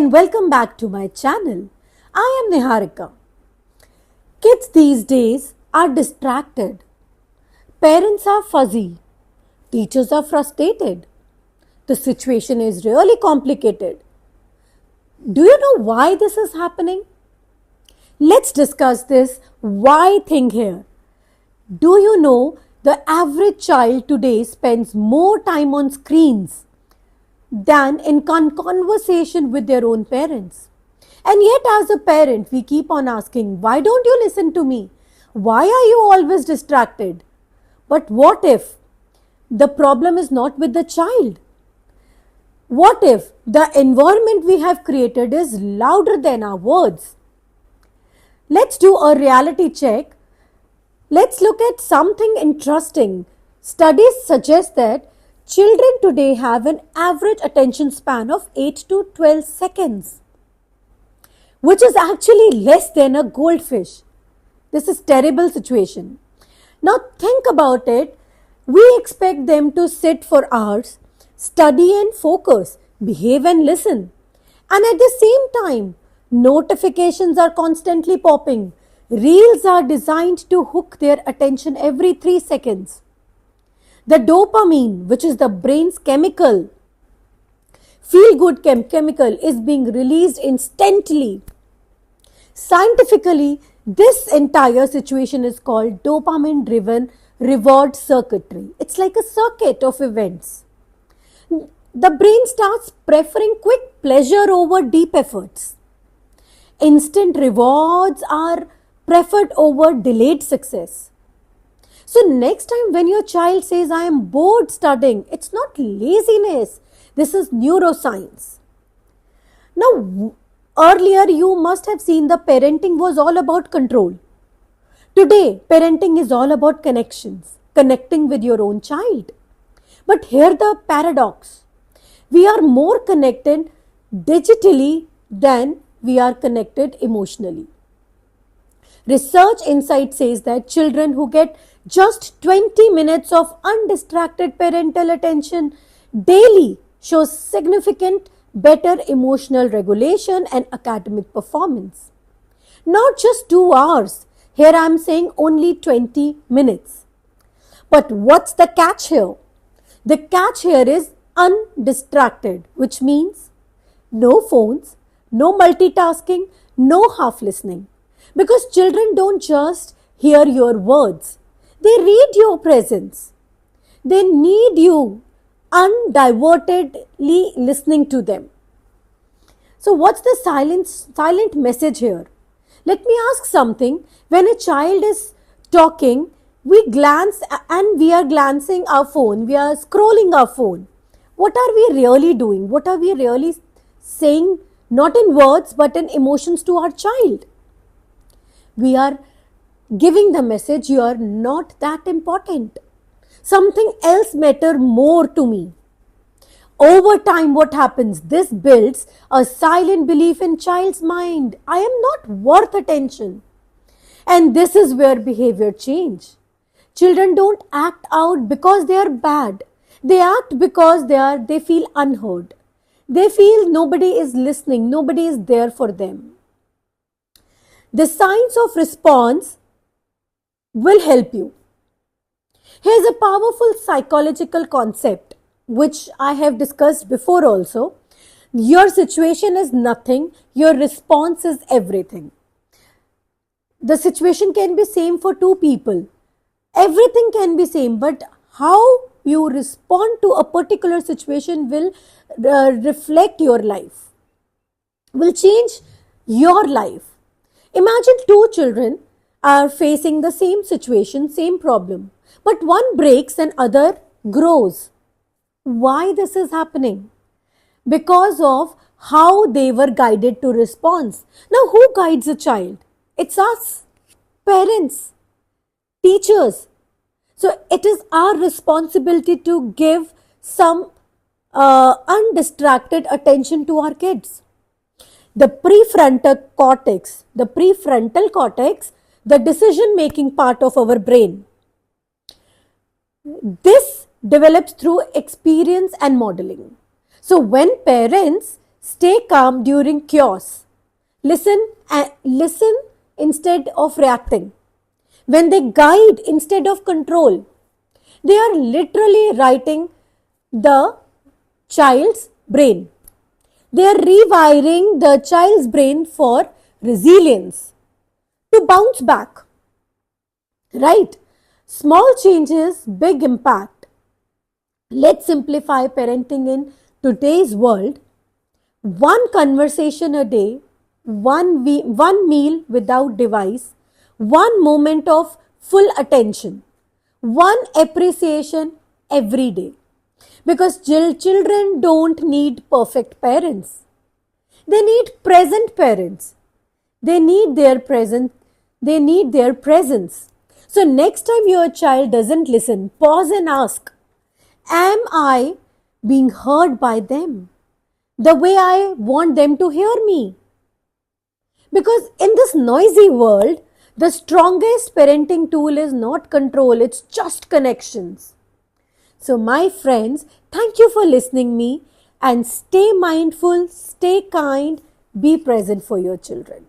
and welcome back to my channel. I am Niharika. Kids these days are distracted. Parents are fuzzy. Teachers are frustrated. The situation is really complicated. Do you know why this is happening? Let's discuss this why thing here. Do you know the average child today spends more time on screens than in conversation with their own parents? And yet as a parent, we keep on asking, why don't you listen to me? Why are you always distracted? But what if the problem is not with the child? What if the environment we have created is louder than our words? Let's do a reality check. Let's look at something interesting. Studies suggest that children today have an average attention span of 8 to 12 seconds, which is actually less than a goldfish. This is a terrible situation. Now think about it. We expect them to sit for hours, study and focus, behave and listen. And at the same time, notifications are constantly popping. Reels are designed to hook their attention every 3 seconds. The dopamine, which is the brain's chemical, feel-good chemical, is being released instantly. Scientifically, this entire situation is called dopamine-driven reward circuitry. It's like a circuit of events. The brain starts preferring quick pleasure over deep efforts. Instant rewards are preferred over delayed success. So next time when your child says, I am bored studying, it's not laziness. This is neuroscience. Now, earlier you must have seen the parenting was all about control. Today, parenting is all about connections, connecting with your own child. But here the paradox. We are more connected digitally than we are connected emotionally. Research insight says that children who get just 20 minutes of undistracted parental attention daily show significant better emotional regulation and academic performance. Not just 2 hours. Here I am saying only 20 minutes. But what's the catch here? The catch here is undistracted, which means no phones, no multitasking, no half listening. Because children don't just hear your words. They read your presence. They need you undivertedly listening to them. So what's the silent message here? Let me ask something. When a child is talking, we glance and we are glancing our phone. We are scrolling our phone. What are we really doing? What are we really saying? Not in words, but in emotions to our child. We are giving the message, you are not that important. Something else matters more to me. Over time, what happens? This builds a silent belief in child's mind. I am not worth attention. And this is where behavior change. Children don't act out because they are bad. They act because they feel unheard. They feel nobody is listening, nobody is there for them. The science of response will help you. Here's a powerful psychological concept which I have discussed before also. Your situation is nothing, your response is everything. The situation can be same for 2 people. Everything can be same, but how you respond to a particular situation will reflect your life, will change your life. Imagine 2 children are facing the same situation, same problem, but one breaks and other grows. Why this is happening? Because of how they were guided to response. Now who guides a child? It's us, parents, teachers. So it is our responsibility to give some undistracted attention to our kids. The prefrontal cortex, the decision-making part of our brain. This develops through experience and modeling. So when parents Stay calm during chaos. Listen instead of reacting. When they guide instead of control, they are literally writing the child's brain. They are rewiring the child's brain for resilience, to bounce back. Right? Small changes, big impact. Let's simplify parenting in today's world. One conversation a day, one meal without device, one moment of full attention, one appreciation every day. Because children don't need perfect parents. They need present parents. They need their present. They need their presence. So next time your child doesn't listen, pause and ask, am I being heard by them the way I want them to hear me? Because in this noisy world, the strongest parenting tool is not control, it's just connections. So my friends, thank you for listening me, and stay mindful, stay kind, be present for your children.